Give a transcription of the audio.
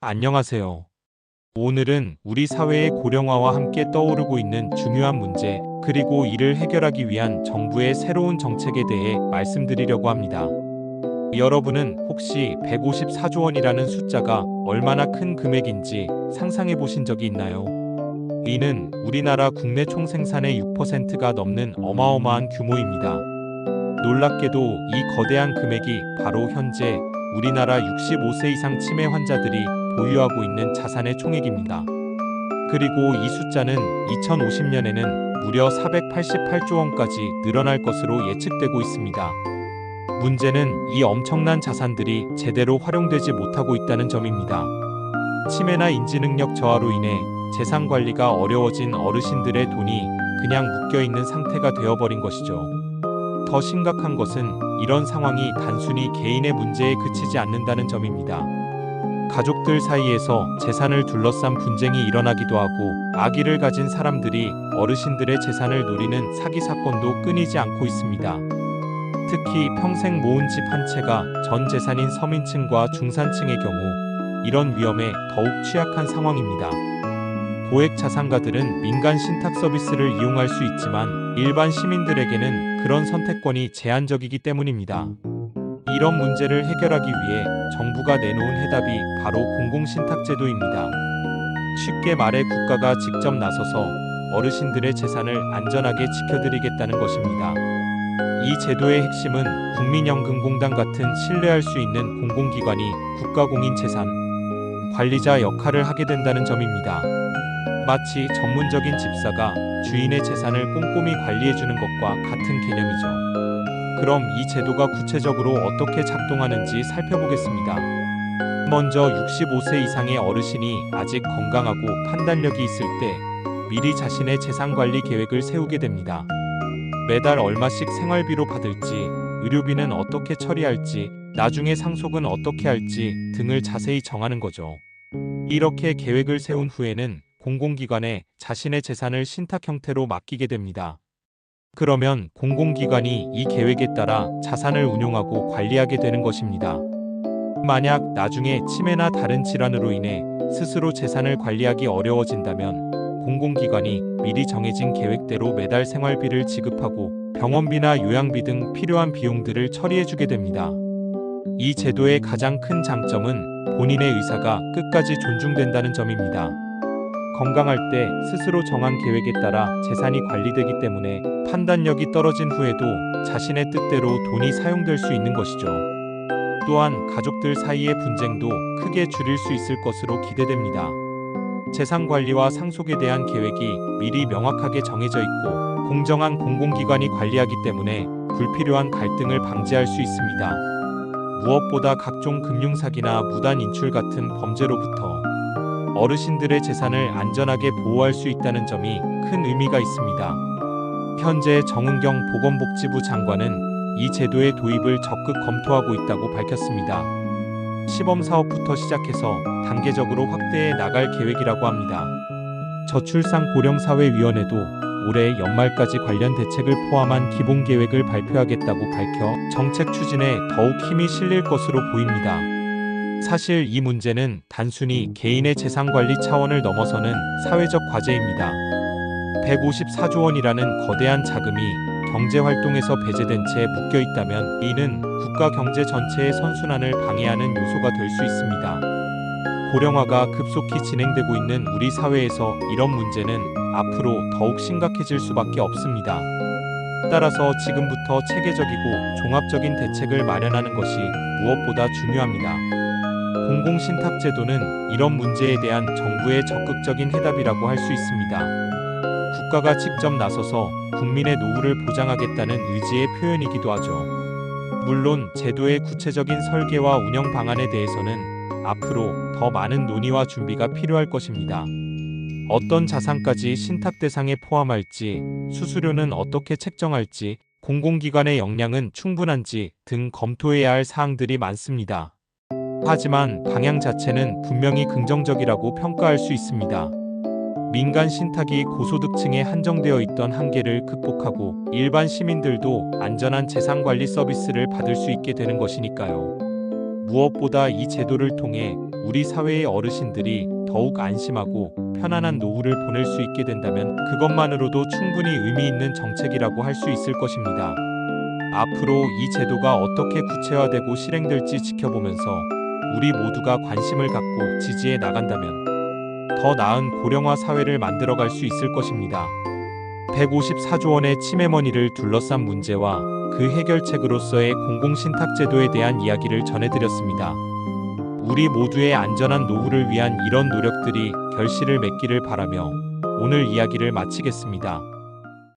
안녕하세요. 오늘은 우리 사회의 고령화와 함께 떠오르고 있는 중요한 문제, 그리고 이를 해결하기 위한 정부의 새로운 정책에 대해 말씀드리려고 합니다. 여러분은 혹시 154조 원이라는 숫자가 얼마나 큰 금액인지 상상해 보신 적이 있나요? 이는 우리나라 국내 총생산의 6%가 넘는 어마어마한 규모입니다. 놀랍게도 이 거대한 금액이 바로 현재 우리나라 65세 이상 치매 환자들이 보유하고 있는 자산의 총액입니다. 그리고 이 숫자는 2050년에는 무려 488조 원까지 늘어날 것으로 예측되고 있습니다. 문제는 이 엄청난 자산들이 제대로 활용되지 못하고 있다는 점입니다. 치매나 인지능력 저하로 인해 재산 관리가 어려워진 어르신들의 돈이 그냥 묶여있는 상태가 되어버린 것이죠. 더 심각한 것은 이런 상황이 단순히 개인의 문제에 그치지 않는다는 점입니다. 가족들 사이에서 재산을 둘러싼 분쟁이 일어나기도 하고, 아기를 가진 사람들이 어르신들의 재산을 노리는 사기 사건도 끊이지 않고 있습니다. 특히 평생 모은 집 한 채가 전 재산인 서민층과 중산층의 경우 이런 위험에 더욱 취약한 상황입니다. 고액 자산가들은 민간 신탁 서비스를 이용할 수 있지만 일반 시민들에게는 그런 선택권이 제한적이기 때문입니다. 이런 문제를 해결하기 위해 정부가 내놓은 해답이 바로 공공신탁제도입니다. 쉽게 말해 국가가 직접 나서서 어르신들의 재산을 안전하게 지켜드리겠다는 것입니다. 이 제도의 핵심은 국민연금공단 같은 신뢰할 수 있는 공공기관이 국가공인 재산 관리자 역할을 하게 된다는 점입니다. 마치 전문적인 집사가 주인의 재산을 꼼꼼히 관리해주는 것과 같은 개념이죠. 그럼 이 제도가 구체적으로 어떻게 작동하는지 살펴보겠습니다. 먼저 65세 이상의 어르신이 아직 건강하고 판단력이 있을 때 미리 자신의 재산 관리 계획을 세우게 됩니다. 매달 얼마씩 생활비로 받을지, 의료비는 어떻게 처리할지, 나중에 상속은 어떻게 할지 등을 자세히 정하는 거죠. 이렇게 계획을 세운 후에는 공공기관에 자신의 재산을 신탁 형태로 맡기게 됩니다. 그러면 공공기관이 이 계획에 따라 자산을 운용하고 관리하게 되는 것입니다. 만약 나중에 치매나 다른 질환으로 인해 스스로 재산을 관리하기 어려워진다면 공공기관이 미리 정해진 계획대로 매달 생활비를 지급하고 병원비나 요양비 등 필요한 비용들을 처리해주게 됩니다. 이 제도의 가장 큰 장점은 본인의 의사가 끝까지 존중된다는 점입니다. 건강할 때 스스로 정한 계획에 따라 재산이 관리되기 때문에 판단력이 떨어진 후에도 자신의 뜻대로 돈이 사용될 수 있는 것이죠. 또한 가족들 사이의 분쟁도 크게 줄일 수 있을 것으로 기대됩니다. 재산 관리와 상속에 대한 계획이 미리 명확하게 정해져 있고 공정한 공공기관이 관리하기 때문에 불필요한 갈등을 방지할 수 있습니다. 무엇보다 각종 금융사기나 무단 인출 같은 범죄로부터 어르신들의 재산을 안전하게 보호할 수 있다는 점이 큰 의미가 있습니다. 현재 정은경 보건복지부 장관은 이 제도의 도입을 적극 검토하고 있다고 밝혔습니다. 시범사업부터 시작해서 단계적으로 확대해 나갈 계획이라고 합니다. 저출산고령사회위원회도 올해 연말까지 관련 대책을 포함한 기본계획을 발표하겠다고 밝혀 정책 추진에 더욱 힘이 실릴 것으로 보입니다. 사실 이 문제는 단순히 개인의 재산 관리 차원을 넘어서는 사회적 과제입니다. 154조 원이라는 거대한 자금이 경제활동에서 배제된 채 묶여 있다면 이는 국가 경제 전체의 선순환을 방해하는 요소가 될 수 있습니다. 고령화가 급속히 진행되고 있는 우리 사회에서 이런 문제는 앞으로 더욱 심각해질 수밖에 없습니다. 따라서 지금부터 체계적이고 종합적인 대책을 마련하는 것이 무엇보다 중요합니다. 공공신탁제도는 이런 문제에 대한 정부의 적극적인 해답이라고 할 수 있습니다. 국가가 직접 나서서 국민의 노후를 보장하겠다는 의지의 표현이기도 하죠. 물론 제도의 구체적인 설계와 운영 방안에 대해서는 앞으로 더 많은 논의와 준비가 필요할 것입니다. 어떤 자산까지 신탁 대상에 포함할지, 수수료는 어떻게 책정할지, 공공기관의 역량은 충분한지 등 검토해야 할 사항들이 많습니다. 하지만 방향 자체는 분명히 긍정적이라고 평가할 수 있습니다. 민간 신탁이 고소득층에 한정되어 있던 한계를 극복하고 일반 시민들도 안전한 재산관리 서비스를 받을 수 있게 되는 것이니까요. 무엇보다 이 제도를 통해 우리 사회의 어르신들이 더욱 안심하고 편안한 노후를 보낼 수 있게 된다면 그것만으로도 충분히 의미 있는 정책이라고 할 수 있을 것입니다. 앞으로 이 제도가 어떻게 구체화되고 실행될지 지켜보면서 우리 모두가 관심을 갖고 지지해 나간다면 더 나은 고령화 사회를 만들어갈 수 있을 것입니다. 154조 원의 치매머니를 둘러싼 문제와 그 해결책으로서의 공공신탁제도에 대한 이야기를 전해드렸습니다. 우리 모두의 안전한 노후를 위한 이런 노력들이 결실을 맺기를 바라며 오늘 이야기를 마치겠습니다.